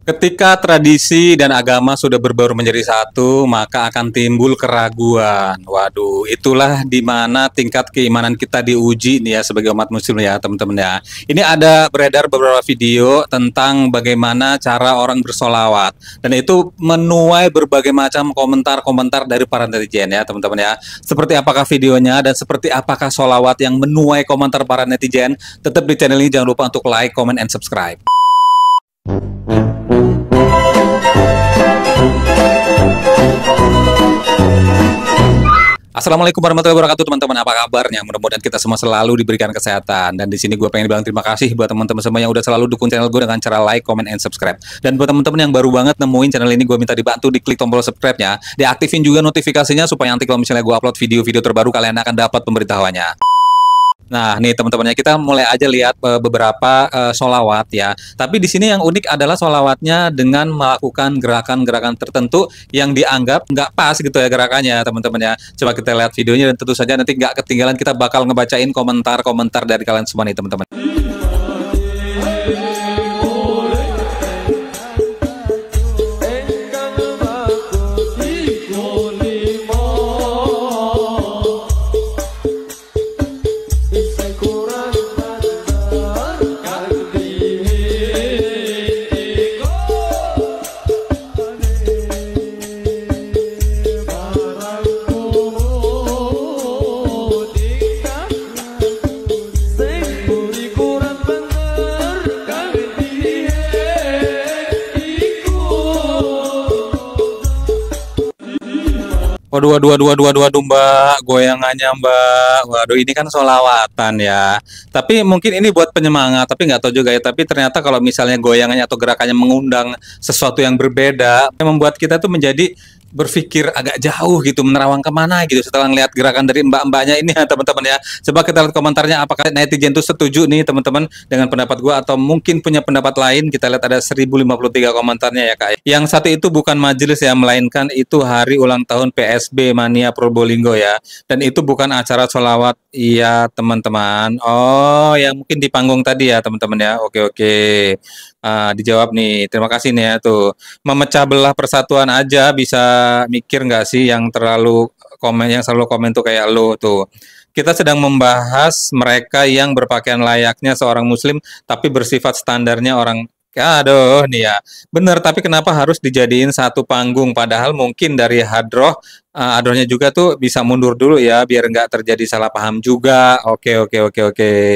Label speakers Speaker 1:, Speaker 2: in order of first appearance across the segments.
Speaker 1: Ketika tradisi dan agama sudah berbaur menjadi satu, maka akan timbul keraguan. Waduh, itulah di mana tingkat keimanan kita diuji nih ya sebagai umat muslim ya teman-teman ya. Ini ada beredar beberapa video tentang bagaimana cara orang bersolawat. Dan itu menuai berbagai macam komentar-komentar dari para netizen ya teman-teman ya. Seperti apakah videonya dan seperti apakah solawat yang menuai komentar para netizen. Tetap di channel ini, jangan lupa untuk like, comment, and subscribe. Assalamualaikum warahmatullahi wabarakatuh teman-teman, apa kabarnya? Mudah-mudahan kita semua selalu diberikan kesehatan. Dan di sini gue pengen bilang terima kasih buat teman-teman semua yang udah selalu dukung channel gue dengan cara like, comment, and subscribe. Dan buat teman-teman yang baru banget nemuin channel ini, gue minta dibantu diklik tombol subscribe-nya, diaktifin juga notifikasinya supaya nanti kalau misalnya gue upload video-video terbaru kalian akan dapat pemberitahuannya. Nah, nih teman-temannya kita mulai aja lihat beberapa sholawat ya. Tapi di sini yang unik adalah sholawatnya dengan melakukan gerakan-gerakan tertentu yang dianggap nggak pas gitu ya gerakannya teman-teman ya. Coba kita lihat videonya dan tentu saja nanti nggak ketinggalan kita bakal ngebacain komentar-komentar dari kalian semua nih teman-teman. Waduh, Mbak, goyangannya Mbak. Waduh, ini kan sholawatan ya. Tapi mungkin ini buat penyemangat, tapi nggak tahu juga ya. Tapi ternyata kalau misalnya goyangannya atau gerakannya mengundang sesuatu yang berbeda, membuat kita tuh menjadi berpikir agak jauh gitu, menerawang kemana gitu setelah ngelihat gerakan dari mbak-mbaknya ini ya teman-teman ya. Coba kita lihat komentarnya, apakah netizen tuh setuju nih teman-teman dengan pendapat gua atau mungkin punya pendapat lain. Kita lihat ada 1053 komentarnya ya Kak. Yang satu itu bukan majelis ya, melainkan itu hari ulang tahun PSB Mania Probolinggo ya. Dan itu bukan acara sholawat. Iya teman-teman. Oh, yang mungkin di panggung tadi ya teman-teman ya. Oke. Dijawab nih, terima kasih nih ya tuh. Memecah belah persatuan aja bisa mikir nggak sih yang terlalu komen, yang selalu komen tuh kayak lo tuh. Kita sedang membahas mereka yang berpakaian layaknya seorang muslim tapi bersifat standarnya orang. Aduh nih ya, bener, tapi kenapa harus dijadiin satu panggung? Padahal mungkin dari hadroh, hadrohnya juga tuh bisa mundur dulu ya, biar nggak terjadi salah paham juga. Oke.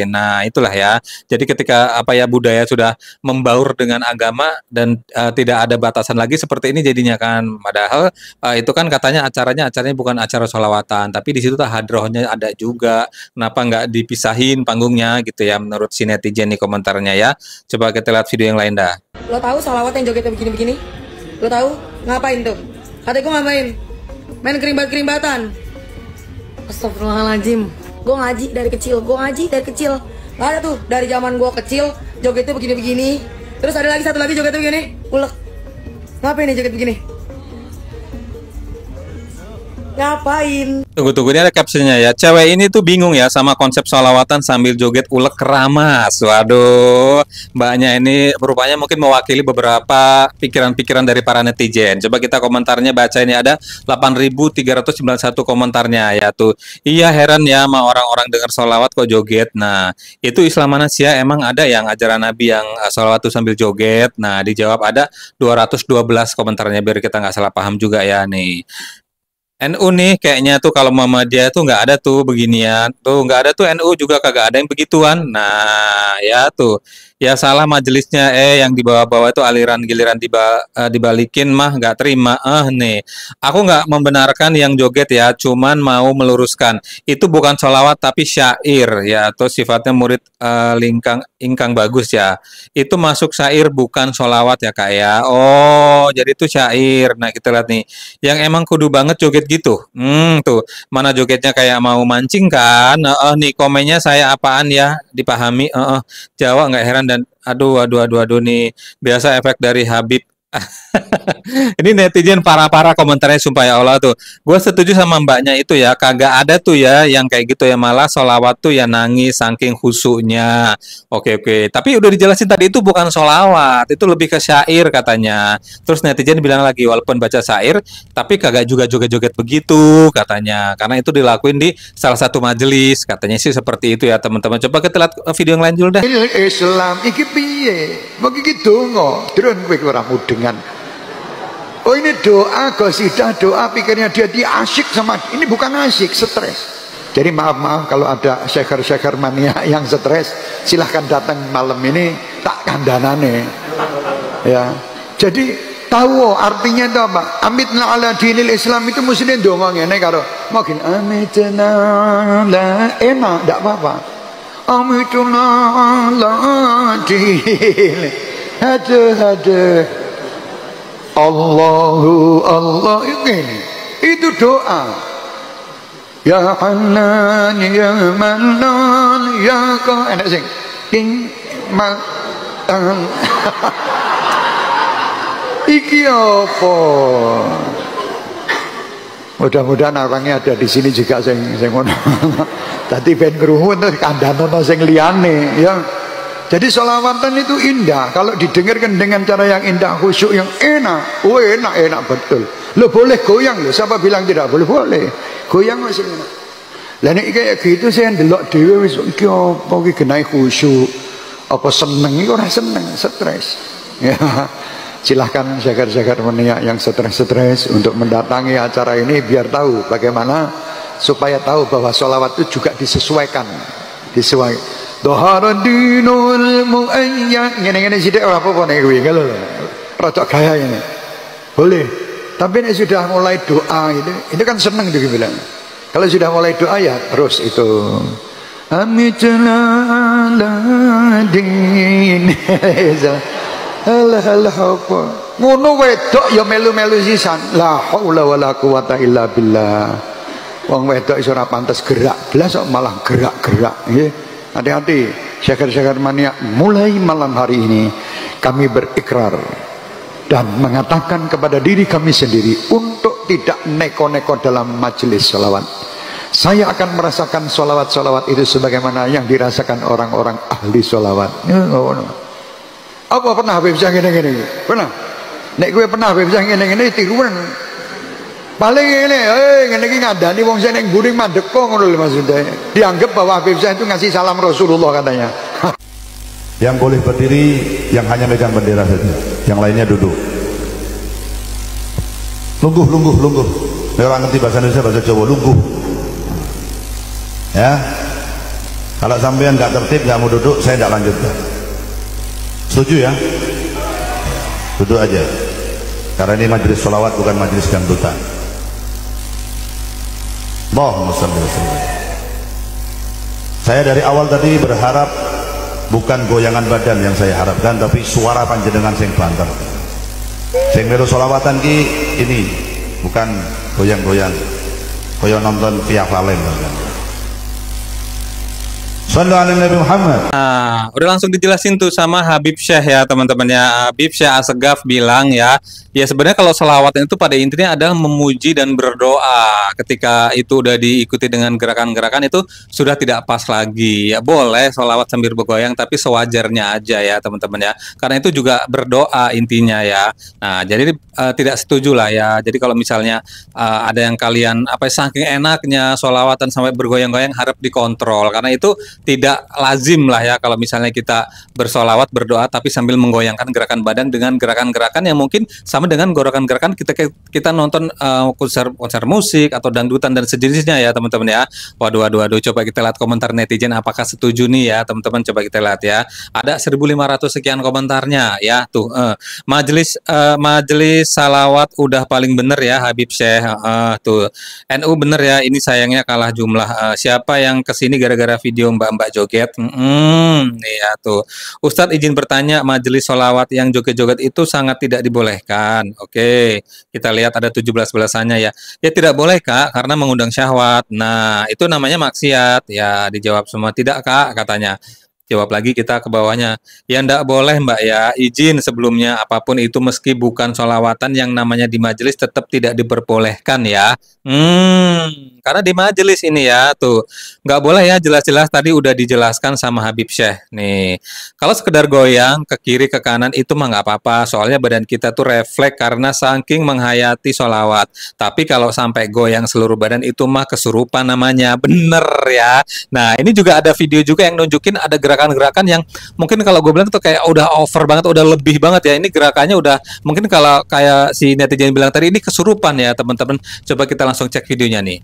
Speaker 1: Nah itulah ya. Jadi ketika apa ya budaya sudah membaur dengan agama dan tidak ada batasan lagi seperti ini jadinya kan. Padahal itu kan katanya acaranya bukan acara sholawatan, tapi di situ tuh hadrohnya ada juga. Kenapa nggak dipisahin panggungnya gitu ya? Menurut si netizen nih komentarnya ya. Coba kita lihat video yang lain dah.
Speaker 2: Lo tahu salawat yang jogetnya begini-begini? Lo tahu? Ngapain tuh? Kata gue ngapain? Main kerimbat-kerimbatan. Astagfirullahaladzim. Gue ngaji dari kecil. Gak ada tuh dari zaman gue kecil jogetnya begini-begini. Terus ada lagi satu lagi jogetnya begini. Ulek. Ngapain nih joget begini? Ngapain?
Speaker 1: Tunggu, ini ada captionnya ya. Cewek ini tuh bingung ya sama konsep sholawatan sambil joget ulek keramas. Waduh, mbaknya ini rupanya mungkin mewakili beberapa pikiran-pikiran dari para netizen. Coba kita komentarnya baca, ini ada 8.391 komentarnya ya tuh. Iya, heran ya sama orang-orang dengar sholawat kok joget. Nah, itu Islam mana sih ya? Emang ada yang ajaran Nabi yang sholawat tuh sambil joget? Nah, dijawab ada 212 komentarnya biar kita nggak salah paham juga ya nih. NU nih kayaknya tuh kalau Muhammadiyah tuh nggak ada tuh beginian, tuh nggak ada tuh, NU juga kagak ada yang begituan. Nah ya tuh, ya salah majelisnya, yang di bawah-bawah itu aliran giliran dibalikin mah nggak terima. Nih, aku nggak membenarkan yang joget ya, cuman mau meluruskan itu bukan sholawat tapi syair ya, atau sifatnya murid ingkang bagus ya. Itu masuk syair bukan sholawat ya Kak ya. Oh jadi itu syair. Nah kita lihat nih, yang emang kudu banget joget gitu. Tuh, mana jogetnya kayak mau mancing kan? Nih komennya saya apaan ya? Dipahami. Jawa nggak heran dan aduh nih biasa efek dari Habib Ini netizen parah-parah komentarnya sumpah ya Allah tuh. Gue setuju sama mbaknya itu ya, kagak ada tuh ya yang kayak gitu ya, malah solawat tuh ya nangis saking khusyuknya. Oke oke, tapi udah dijelasin tadi itu bukan solawat, itu lebih ke syair katanya. Terus netizen bilang lagi walaupun baca syair, tapi kagak juga joget-joget begitu katanya, karena itu dilakuin di salah satu majelis katanya sih seperti itu ya teman-teman. Coba kita lihat video yang lain dulu dah.
Speaker 3: Islam iki piye? Mbok iki donga, drone kowe ora mudengan. Oh ini doa, gosidah doa, pikirnya dia asyik sama ini, bukan asyik, stres. Jadi maaf kalau ada syekhar-syekhar mania yang stres, silahkan datang malam ini tak kandanane. Ya. Jadi tahu artinya itu apa? Amitna ala dinil Islam itu mesti donga ngene karo makin amitna la enak ndak apa-apa. Amitna ala dinil. Aduh. Allahu Allah itu doa. Ya Hanan ya Manan ya Ka, enak sing king ma iki apa? Mudah-mudahan orangnya ada di sini juga sing ngono. Tadi ben krungu terus kandhanono sing liyane ya. Jadi sholawatan itu indah kalau didengarkan dengan cara yang indah, khusyuk yang enak. Oh enak betul. Lo boleh goyang lo. Siapa bilang tidak boleh? Boleh. Goyang masih enak. Lah nek kayak gitu saya ndelok dhewe wis iki apa iki genai khusyuk. Apa seneng iki ora seneng, stres. Ya. Silahkan syagar-syagar meniak yang stres-stres untuk mendatangi acara ini biar tahu bagaimana supaya tahu bahwa sholawat itu juga disesuaikan. Dhahara dinul mu'ayyad ngene-ngene sithik ora apa-apa nek kuwi lho. Rada gaya ini. Boleh. Tapi nek sudah mulai doa ini kan seneng juga bilang. Kalau sudah mulai doa ya terus itu. Amitlaladin. Allah apa. Ngono wedok ya melu-melu sisan. La haula wala quwata illa billah. Wong wedok iso ora pantes gerak, blas kok malah gerak-gerak nggih. Hati-hati, syagar-syagar mania. Mulai malam hari ini kami berikrar dan mengatakan kepada diri kami sendiri untuk tidak neko-neko dalam majelis sholawat. Saya akan merasakan sholawat-sholawat itu sebagaimana yang dirasakan orang-orang ahli sholawat. Apa pernah Habib Syah gini-gini? Pernah? Nek gue pernah Habib Syah gini-gini tiruan. Paling ini, ngene iki ngandani wong sing ning guring mandeko ngono lho maksudnya. Dianggap bahwa Habib Syah itu ngasih salam Rasulullah katanya.
Speaker 4: Yang boleh berdiri yang hanya megang bendera saja, yang lainnya duduk. Lungguh. Orang ngerti bahasa Indonesia, bahasa Jawa, lungguh. Ya. Kalau sampean nggak tertib, nggak mau duduk, saya nggak lanjutkan. Setuju ya? Duduk aja. Karena ini majelis sholawat bukan majelis dangdutan. Allahumma shalli wa sallim. Saya dari awal tadi berharap bukan goyangan badan yang saya harapkan, tapi suara panjenengan sing banter. Sing melu sholawatan ki ini bukan goyang-goyang, koyo nonton Via Valen. Sallu ala Nabi Muhammad.
Speaker 1: Nah, udah langsung dijelasin tuh sama Habib Syekh ya teman-teman ya. Habib Syekh Assegaf bilang ya sebenarnya kalau selawat itu pada intinya adalah memuji dan berdoa. Ketika itu udah diikuti dengan gerakan-gerakan itu sudah tidak pas lagi. Ya boleh selawat sambil bergoyang tapi sewajarnya aja ya teman-teman ya. Karena itu juga berdoa intinya ya. Nah, jadi tidak setuju lah ya. Jadi kalau misalnya ada yang kalian saking enaknya selawatan sampai bergoyang-goyang harap dikontrol karena itu tidak lazim lah ya kalau misalnya kita bersolawat berdoa tapi sambil menggoyangkan gerakan badan dengan gerakan-gerakan yang mungkin sama dengan gerakan-gerakan kita nonton konser musik atau dangdutan dan sejenisnya ya teman-teman ya. Waduh coba kita lihat komentar netizen apakah setuju nih ya teman-teman, coba kita lihat ya. Ada 1.500 sekian komentarnya ya tuh. Majelis salawat udah paling bener ya Habib Syekh. Tuh NU bener ya, ini sayangnya kalah jumlah. Siapa yang kesini gara-gara video mbak joget? Ya tuh. Ustadz izin bertanya, majelis sholawat yang joget-joget itu sangat tidak dibolehkan. Oke, kita lihat ada 17 belasannya ya. Ya tidak boleh kak, karena mengundang syahwat. Nah itu namanya maksiat. Ya dijawab semua tidak kak katanya. Jawab lagi kita ke bawahnya, ya ndak boleh Mbak ya, izin sebelumnya apapun itu meski bukan sholawatan yang namanya di majelis tetap tidak diperbolehkan ya. Karena di majelis ini ya, tuh nggak boleh ya, jelas-jelas tadi udah dijelaskan sama Habib Syekh nih. Kalau sekedar goyang ke kiri ke kanan itu mah nggak apa-apa, soalnya badan kita tuh refleks karena saking menghayati sholawat. Tapi kalau sampai goyang seluruh badan itu mah kesurupan namanya, bener ya. Nah ini juga ada video juga yang nunjukin ada gerakan-gerakan yang mungkin kalau gue bilang tuh kayak udah over banget, udah lebih banget ya. Ini gerakannya udah mungkin kalau kayak si netizen bilang tadi ini kesurupan ya teman-teman. Coba kita langsung cek videonya nih.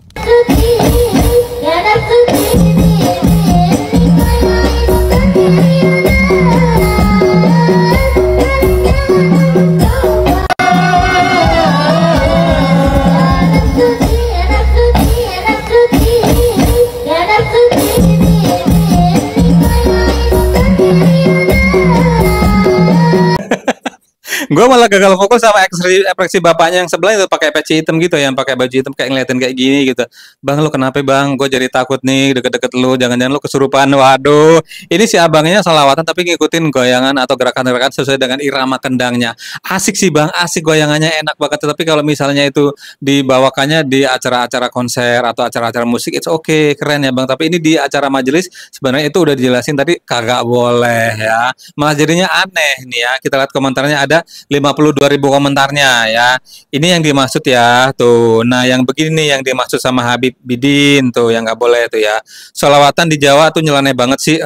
Speaker 1: Gue malah gagal fokus sama ekspresi bapaknya yang sebelah itu pakai peci hitam gitu, yang pakai baju hitam kayak ngeliatin kayak gini gitu. Bang lu kenapa bang? Gue jadi takut nih deket-deket lu, jangan-jangan lu kesurupan. Waduh, ini si abangnya sholawatan tapi ngikutin goyangan atau gerakan-gerakan sesuai dengan irama kendangnya. Asik sih bang, asik goyangannya enak banget. Tapi kalau misalnya itu dibawakannya di acara-acara konser atau acara-acara musik, it's okay, keren ya bang. Tapi ini di acara majelis sebenarnya itu udah dijelasin tadi kagak boleh ya. Malah jadinya aneh nih ya. Kita lihat komentarnya ada 52.000 komentarnya ya. Ini yang dimaksud ya tuh. Nah yang begini nih yang dimaksud sama Habib Bidin tuh yang nggak boleh tuh ya. Sholawatan di Jawa tuh nyeleneh banget sih.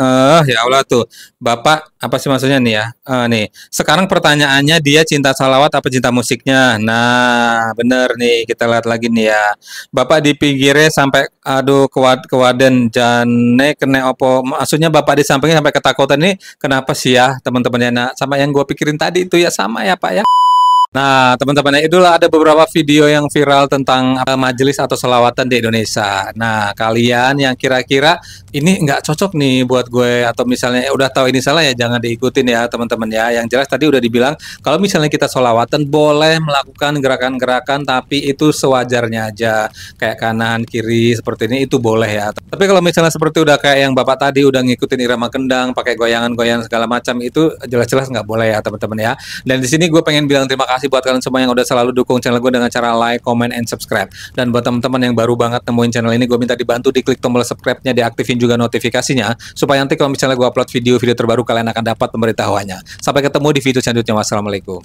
Speaker 1: Ya Allah tuh. Bapak apa sih maksudnya nih ya? Nih sekarang pertanyaannya dia cinta sholawat apa cinta musiknya? Nah bener nih kita lihat lagi nih ya. Bapak di pinggirnya sampai aduh kewaden jane kena opo. Maksudnya bapak di sampingnya sampai ketakutan nih. Kenapa sih ya teman-temannya? Nah sama yang gue pikirin tadi itu ya sama ya Pak ya. Nah, teman-teman, itulah ada beberapa video yang viral tentang majelis atau selawatan di Indonesia. Nah, kalian yang kira-kira ini nggak cocok nih buat gue atau misalnya udah tahu ini salah ya jangan diikutin ya teman-teman ya. Yang jelas tadi udah dibilang kalau misalnya kita selawatan boleh melakukan gerakan-gerakan tapi itu sewajarnya aja. Kayak kanan, kiri seperti ini itu boleh ya. Tapi kalau misalnya seperti udah kayak yang Bapak tadi udah ngikutin irama kendang, pakai goyangan-goyangan segala macam itu jelas-jelas nggak boleh ya teman-teman ya. Dan di sini gue pengen bilang terima kasih buat kalian semua yang udah selalu dukung channel gue dengan cara like, comment, and subscribe. Dan buat teman-teman yang baru banget nemuin channel ini, gue minta dibantu diklik tombol subscribe-nya, diaktifin juga notifikasinya, supaya nanti kalau misalnya gue upload video-video terbaru, kalian akan dapat pemberitahuannya. Sampai ketemu di video selanjutnya. Wassalamualaikum.